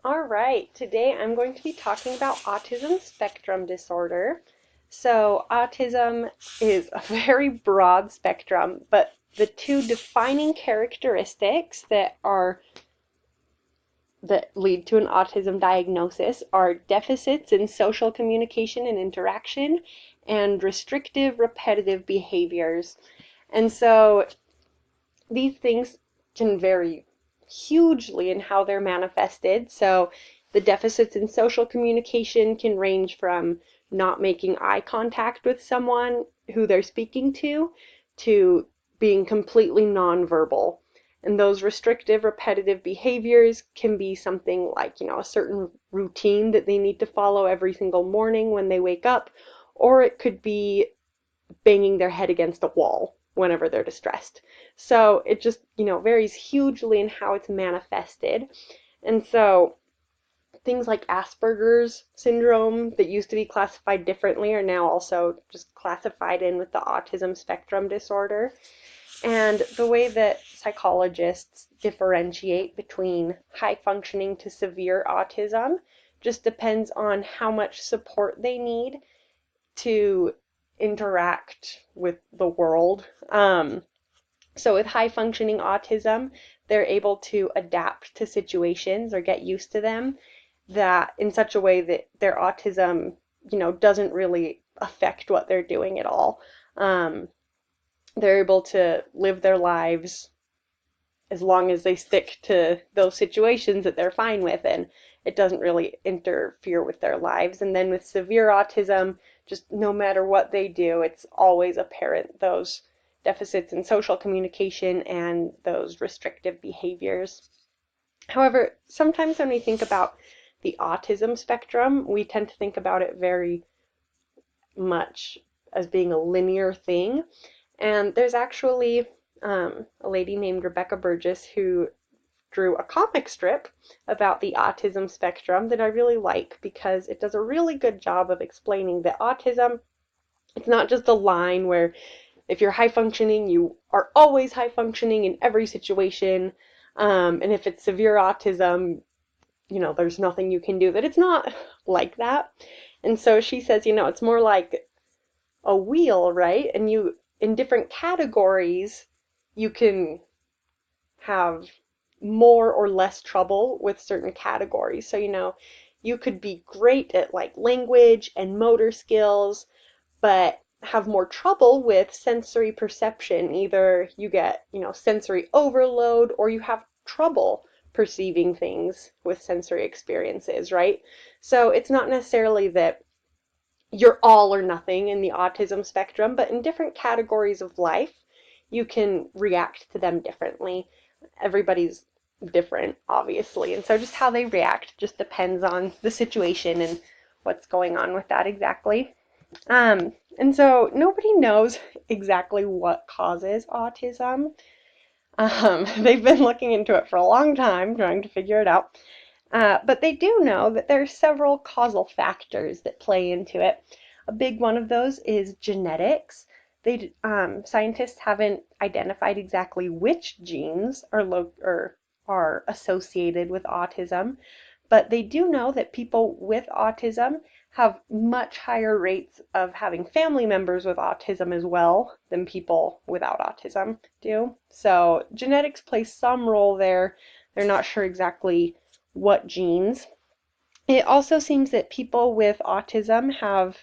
All right, today I'm going to be talking about autism spectrum disorder. So, autism is a very broad spectrum, but the two defining characteristics that lead to an autism diagnosis are deficits in social communication and interaction and restrictive repetitive behaviors. And so these things can vary hugely in how they're manifested. So the deficits in social communication can range from not making eye contact with someone who they're speaking to being completely nonverbal. And those restrictive repetitive behaviors can be something like, a certain routine that they need to follow every single morning when they wake up, or it could be banging their head against a wall whenever they're distressed. So it just, varies hugely in how it's manifested. And so things like Asperger's syndrome that used to be classified differently are now also just classified in with the autism spectrum disorder. And the way that psychologists differentiate between high functioning to severe autism just depends on how much support they need to interact with the world. So with high functioning autism, they're able to adapt to situations or get used to them that in such a way that their autism, doesn't really affect what they're doing at all. They're able to live their lives as long as they stick to those situations that they're fine with, and it doesn't really interfere with their lives. And then with severe autism, just no matter what they do, it's always apparent those deficits in social communication and those restrictive behaviors. However, sometimes when we think about the autism spectrum, we tend to think about it very much as being a linear thing. And there's actually a lady named Rebecca Burgess who drew a comic strip about the autism spectrum that I really like because it does a really good job of explaining that autism, it's not just a line where if you're high functioning, you are always high functioning in every situation. And if it's severe autism, there's nothing you can do. That it's not like that. And so she says, it's more like a wheel, right? And in different categories, you can have more or less trouble with certain categories. So, you could be great at like language and motor skills, but have more trouble with sensory perception. Either you get, sensory overload or you have trouble perceiving things with sensory experiences, right? So it's not necessarily that you're all or nothing in the autism spectrum, but in different categories of life, you can react to them differently. Everybody's different, obviously, and so just how they react just depends on the situation and what's going on with that exactly. And so nobody knows exactly what causes autism. They've been looking into it for a long time, trying to figure it out. But they do know that there are several causal factors that play into it. A big one of those is genetics. Scientists haven't identified exactly which genes are associated with autism, but they do know that people with autism have much higher rates of having family members with autism as well than people without autism do. So genetics plays some role there. They're not sure exactly what genes. It also seems that people with autism have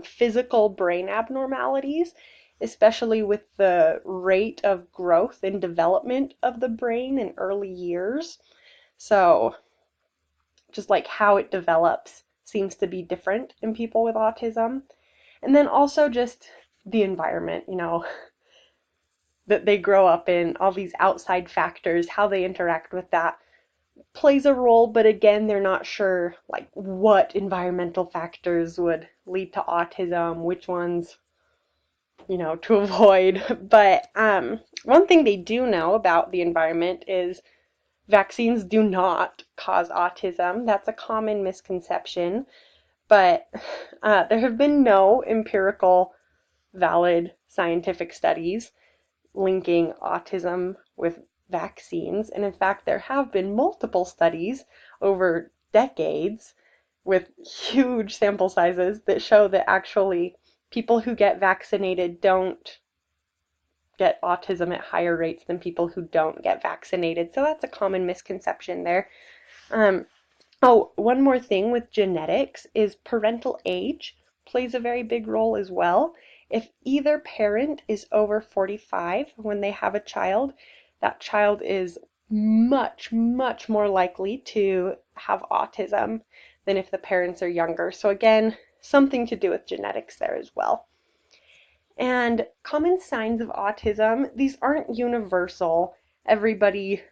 physical brain abnormalities, especially with the rate of growth and development of the brain in early years. So just like how it develops seems to be different in people with autism. And then also just the environment, that they grow up in, all these outside factors, how they interact with that plays a role, but again, they're not sure like what environmental factors would lead to autism, which ones, to avoid. But one thing they do know about the environment is vaccines do not cause autism. That's a common misconception, but there have been no empirical, valid scientific studies linking autism with vaccines. And in fact, there have been multiple studies over decades with huge sample sizes that show that actually people who get vaccinated don't get autism at higher rates than people who don't get vaccinated. So that's a common misconception there. Um, Oh, one more thing with genetics is parental age plays a very big role as well. If either parent is over 45 when they have a child, that child is much, much more likely to have autism than if the parents are younger. So again, something to do with genetics there as well. And common signs of autism, these aren't universal. Everybody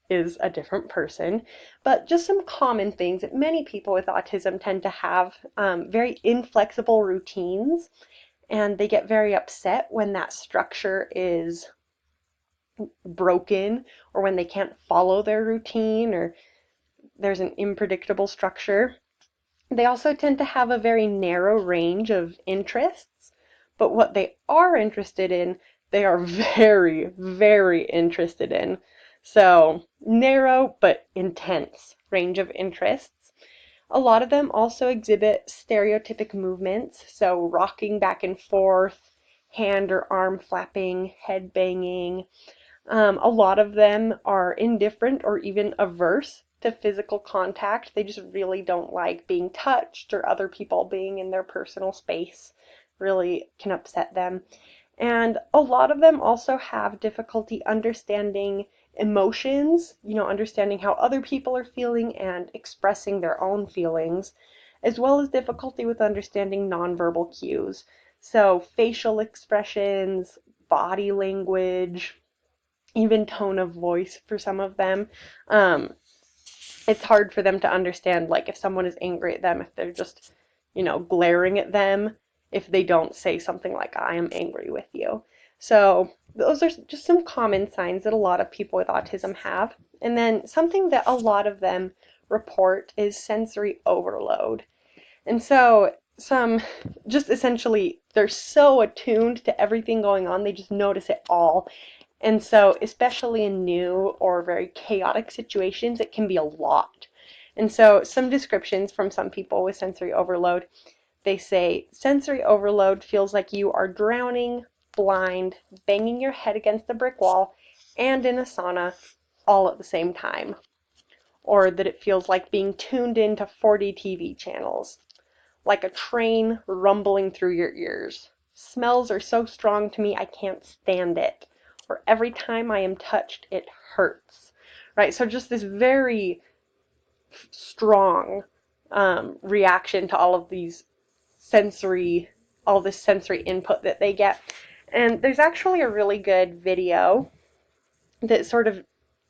is a different person, but just some common things that many people with autism tend to have very inflexible routines, and they get very upset when that structure is broken or when they can't follow their routine or there's an unpredictable structure. They also tend to have a very narrow range of interests, but what they are interested in, they are very, very interested in. So, narrow but intense range of interests. A lot of them also exhibit stereotypic movements, so rocking back and forth, hand or arm flapping, head banging, a lot of them are indifferent or even averse to physical contact. They just really don't like being touched or other people being in their personal space. Really can upset them. And a lot of them also have difficulty understanding emotions, understanding how other people are feeling and expressing their own feelings, as well as difficulty with understanding nonverbal cues. So facial expressions, body language, even tone of voice for some of them. Um, it's hard for them to understand, like, if someone is angry at them, if they're just, glaring at them, if they don't say something like, I am angry with you. So those are just some common signs that a lot of people with autism have. And then something that a lot of them report is sensory overload. And so some just essentially they're so attuned to everything going on, they just notice it all. And so, especially in new or very chaotic situations, it can be a lot. And so, some descriptions from some people with sensory overload, they say sensory overload feels like you are drowning, blind, banging your head against a brick wall, and in a sauna all at the same time. Or that it feels like being tuned into 40 TV channels, like a train rumbling through your ears. Smells are so strong to me I can't stand it. Or every time I am touched, it hurts. Right? So just this very strong reaction to all this sensory input that they get. And there's actually a really good video that sort of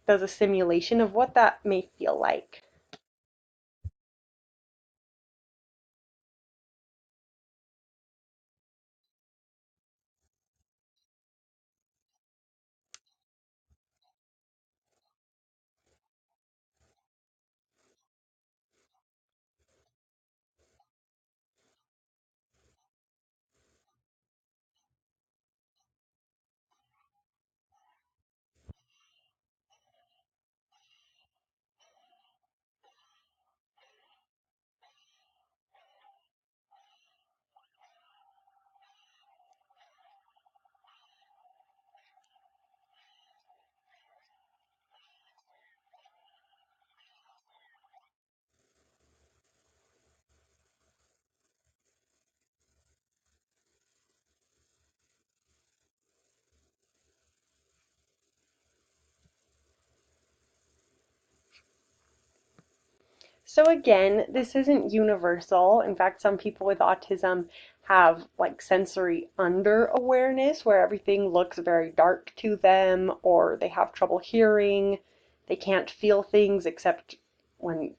does a simulation of what that may feel like. So again, this isn't universal. In fact, some people with autism have like sensory under awareness where everything looks very dark to them, or they have trouble hearing. They can't feel things except when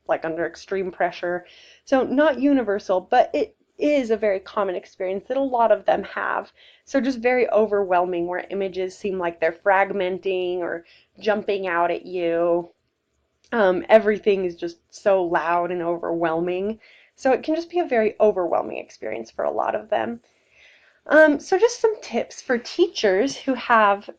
like under extreme pressure. So not universal, but it is a very common experience that a lot of them have. So just very overwhelming where images seem like they're fragmenting or jumping out at you. Everything is just so loud and overwhelming. So it can just be a very overwhelming experience for a lot of them. So just some tips for teachers who have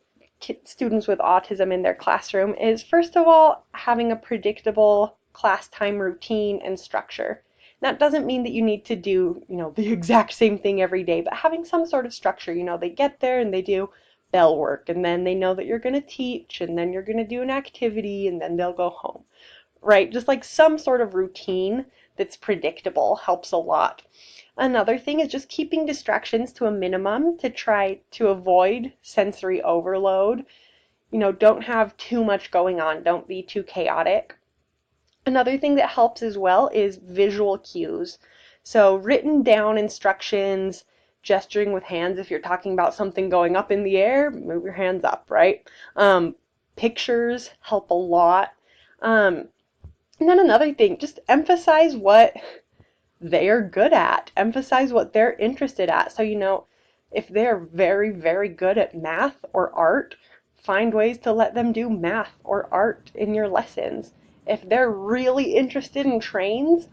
students with autism in their classroom is, first of all, having a predictable class time routine and structure. That doesn't mean that you need to do, the exact same thing every day, but having some sort of structure. They get there and they do bell work, and then they know that you're going to teach, and then you're going to do an activity, and then they'll go home, right? Just like some sort of routine that's predictable helps a lot. Another thing is just keeping distractions to a minimum to try to avoid sensory overload. Don't have too much going on. Don't be too chaotic. Another thing that helps as well is visual cues. So written down instructions, gesturing with hands. If you're talking about something going up in the air, move your hands up, right? Pictures help a lot. And then another thing, just emphasize what they're good at. Emphasize what they're interested at. So, if they're very, very good at math or art, find ways to let them do math or art in your lessons. If they're really interested in trains,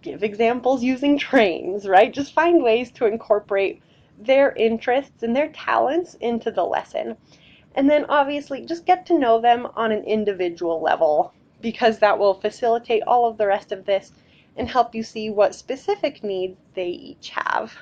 give examples using trains, right? Just find ways to incorporate their interests and their talents into the lesson. And then obviously just get to know them on an individual level, because that will facilitate all of the rest of this and help you see what specific needs they each have.